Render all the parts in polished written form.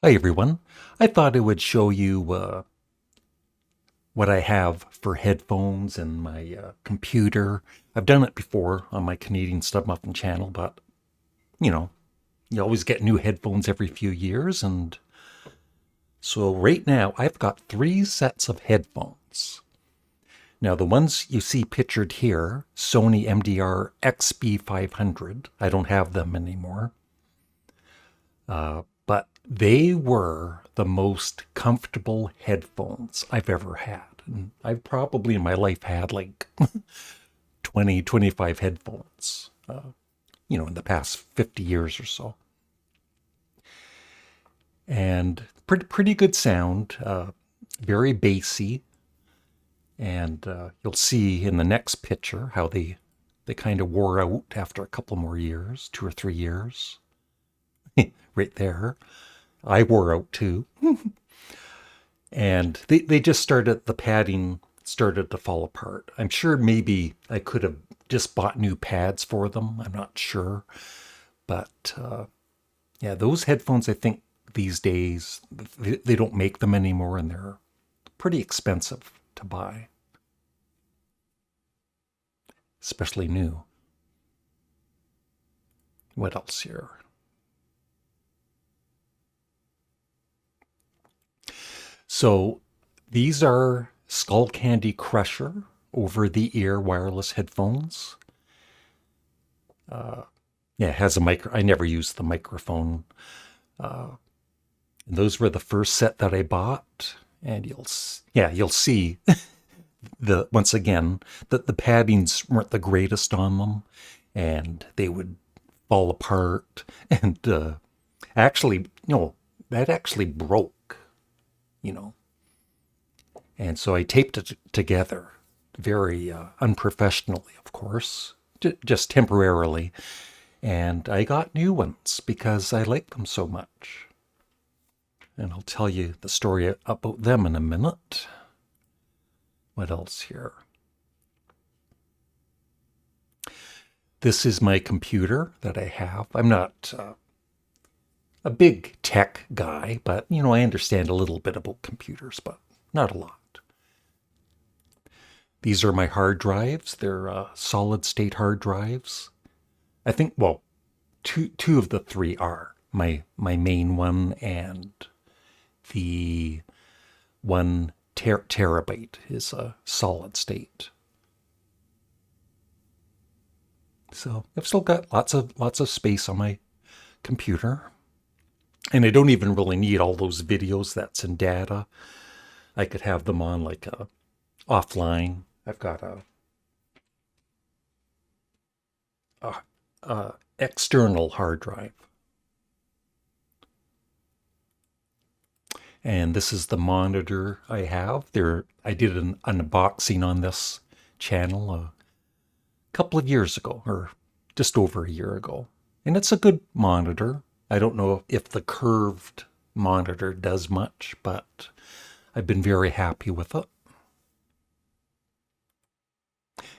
Hi everyone. I thought I would show you what I have for headphones and my computer. I've done it before on my Canadian Studmuffin channel, but you know, you always get new headphones every few years. And so right now I've got three sets of headphones. Now the ones you see pictured here, Sony MDR XB500, I don't have them anymore. But they were the most comfortable headphones I've ever had. And I've probably in my life had like 20, 25 headphones, in the past 50 years or so. And pretty good sound, very bassy. And you'll see in the next picture how they kind of wore out after a couple more years, 2 or 3 years. Right there. I wore out too. And they just the padding started to fall apart. I'm sure maybe I could have just bought new pads for them. I'm not sure. But yeah, those headphones, I think these days, they don't make them anymore and they're pretty expensive to buy, especially new. What else here? So these are Skull Candy Crusher over-the-ear wireless headphones. Yeah, it has a micro. I never used the microphone. Those were the first set that I bought, and you'll see once again that the paddings weren't the greatest on them, and they would fall apart. And actually, no, that actually broke. And so I taped it together very unprofessionally, of course, just temporarily. And I got new ones because I like them so much. And I'll tell you the story about them in a minute. What else here? This is my computer that I have. I'm not a big tech guy, but, I understand a little bit about computers, but not a lot. These are my hard drives. They're solid state hard drives. I think, well, two of the three are. My main one and the 1 terabyte is a solid state. So I've still got lots of space on my computer. And I don't even really need all those videos that's in data. I could have them on like offline. I've got a external hard drive. And this is the monitor I have. I did an unboxing on this channel a couple of years ago, or just over a year ago. And it's a good monitor. I don't know if the curved monitor does much, but I've been very happy with it.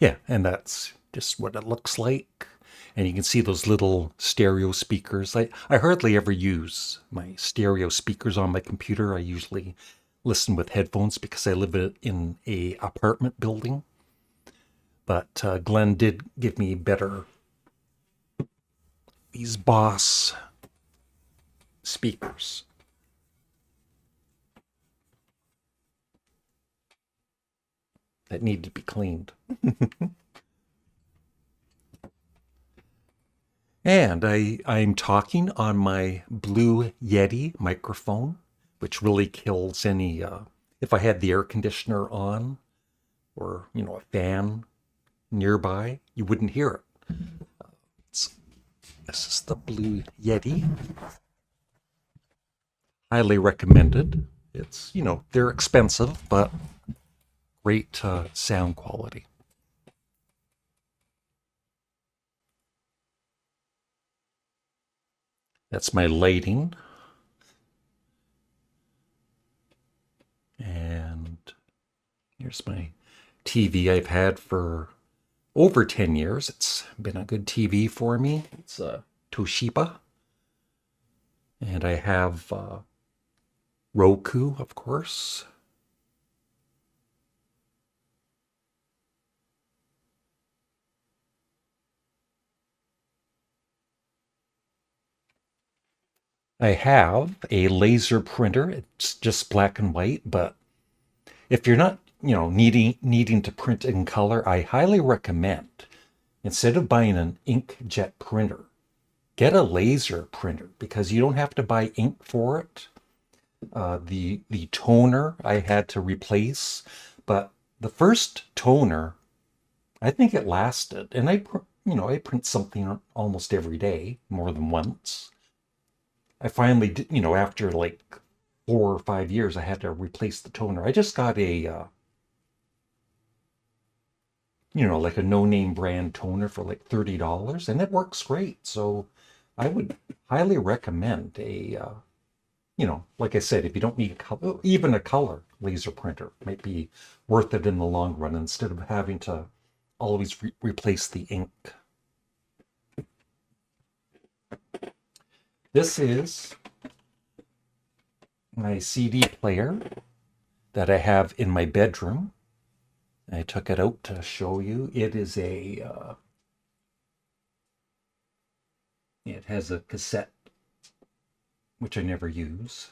Yeah, and that's just what it looks like. And you can see those little stereo speakers. I hardly ever use my stereo speakers on my computer. I usually listen with headphones because I live in a apartment building. But Glenn did give me these Boss speakers. That need to be cleaned. And I'm talking on my Blue Yeti microphone, which really kills any, if I had the air conditioner on or, a fan nearby, you wouldn't hear it. This is the Blue Yeti. Highly recommended. It's, they're expensive, but great sound quality. That's my lighting. And here's my TV I've had for over 10 years. It's been a good TV for me. It's a Toshiba. And I have Roku, of course. I have a laser printer. It's just black and white, but if you're not, needing to print in color, I highly recommend, instead of buying an inkjet printer, get a laser printer because you don't have to buy ink for it. The toner I had to replace, but the first toner, I think it lasted, and I print something almost every day, more than once. I finally did, after like 4 or 5 years, I had to replace the toner. I just got like a no-name brand toner for like $30, and it works great. So I would highly recommend like I said, if you don't need color, even a color laser printer might be worth it in the long run instead of having to always replace the ink. This is my CD player that I have in my bedroom. I took it out to show you. It has a cassette, which I never use.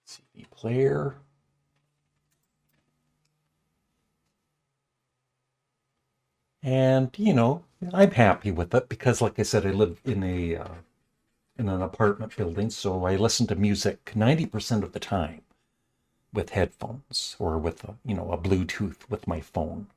CD player. And, I'm happy with it because, like I said, I live in an apartment building, so I listen to music 90% of the time with headphones or with a Bluetooth with my phone.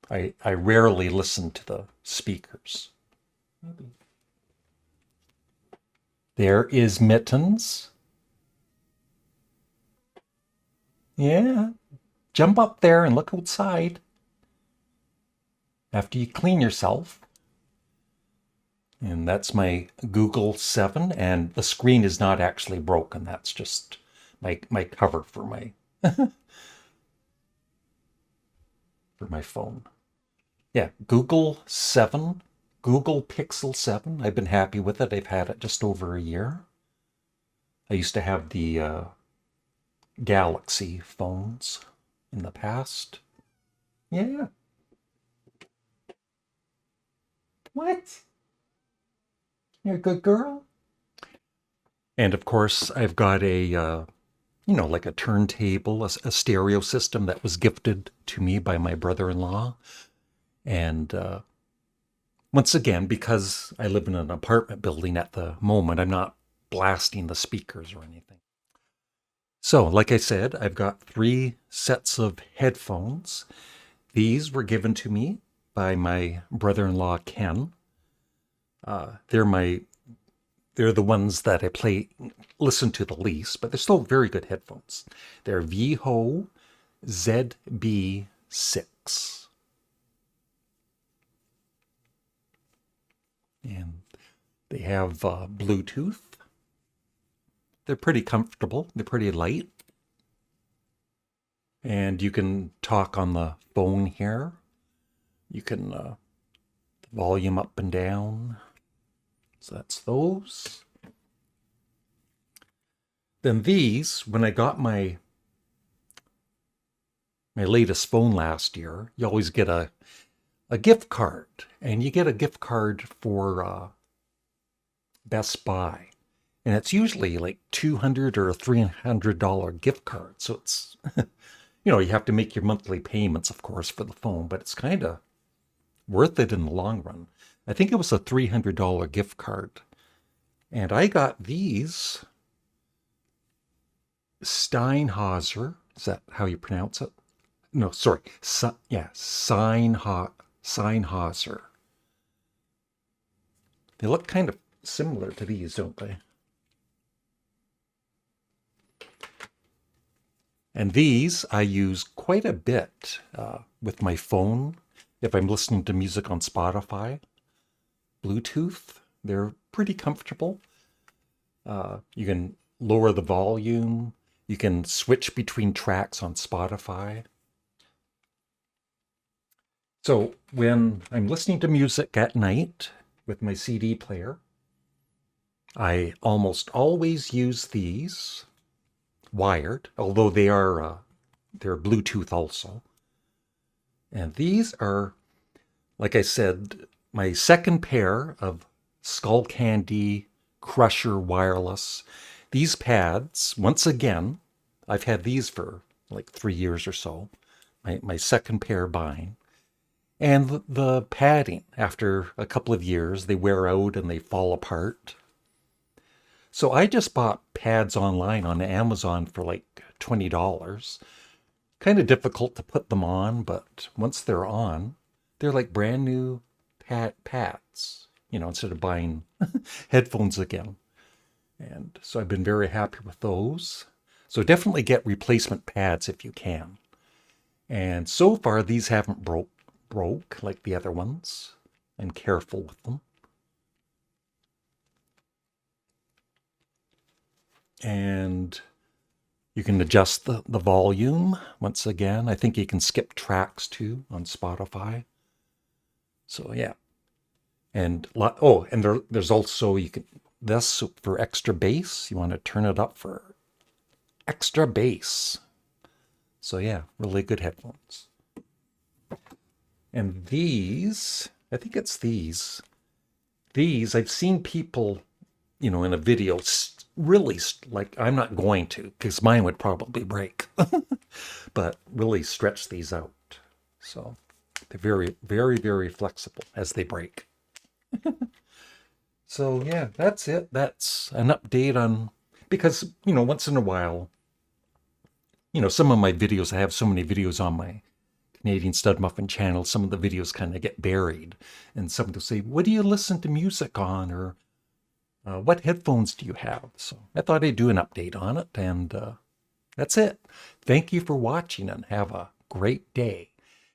I rarely listen to the speakers. There is Mittens. Yeah, jump up there and look outside after you clean yourself. And that's my Google 7, and the screen is not actually broken. That's just my cover for my for my phone. Yeah, Google 7, Google Pixel 7. I've been happy with it. I've had it just over a year. I used to have the Galaxy phones in the past. Yeah. What? You're a good girl? And of course, I've got like a turntable, a stereo system that was gifted to me by my brother-in-law. And once again, because I live in an apartment building at the moment, I'm not blasting the speakers or anything. So, like I said, I've got 3 sets of headphones. These were given to me by my brother-in-law, Ken. They're the ones that I listen to the least, but they're still very good headphones. They're Viho ZB6. And they have Bluetooth. They're pretty comfortable. They're pretty light. And you can talk on the phone here. You can volume up and down. So that's those. Then these, when I got my latest phone last year, you always get a gift card. And you get a gift card for Best Buy. And it's usually like $200 or $300 gift card. So it's, you have to make your monthly payments, of course, for the phone, but it's kind of worth it in the long run. I think it was a $300 gift card. And I got these Steinhauser. Is that how you pronounce it? No, sorry. Seinhauser. They look kind of similar to these, don't they? And these I use quite a bit with my phone if I'm listening to music on Spotify. Bluetooth, they're pretty comfortable. You can lower the volume. You can switch between tracks on Spotify. So when I'm listening to music at night with my CD player, I almost always use these wired, although they're Bluetooth also. And these are, like I said, my second pair of Skull Candy Crusher wireless. These pads, once again, I've had these for like 3 years or so. My second pair buying. And the padding, after a couple of years, they wear out and they fall apart. So I just bought pads online on Amazon for like $20. Kind of difficult to put them on, but once they're on, they're like brand new pads, instead of buying headphones again. And so I've been very happy with those. So definitely get replacement pads if you can. And so far, these haven't broke like the other ones. I'm careful with them. And you can adjust the volume once again. I think you can skip tracks too on Spotify. So yeah. And there's also this for extra bass. You want to turn it up for extra bass. So yeah, really good headphones. And these, I think it's these. These, I've seen people, in a video really, like, I'm not going to, because mine would probably break, but really stretch these out. So they're very, very, very flexible as they break. So yeah, that's it. That's an update on, because, once in a while, some of my videos, I have so many videos on my Canadian Studmuffin channel, some of the videos kind of get buried. And someone will say, what do you listen to music on? Or what headphones do you have? So I thought I'd do an update on it. And that's it. Thank you for watching and have a great day.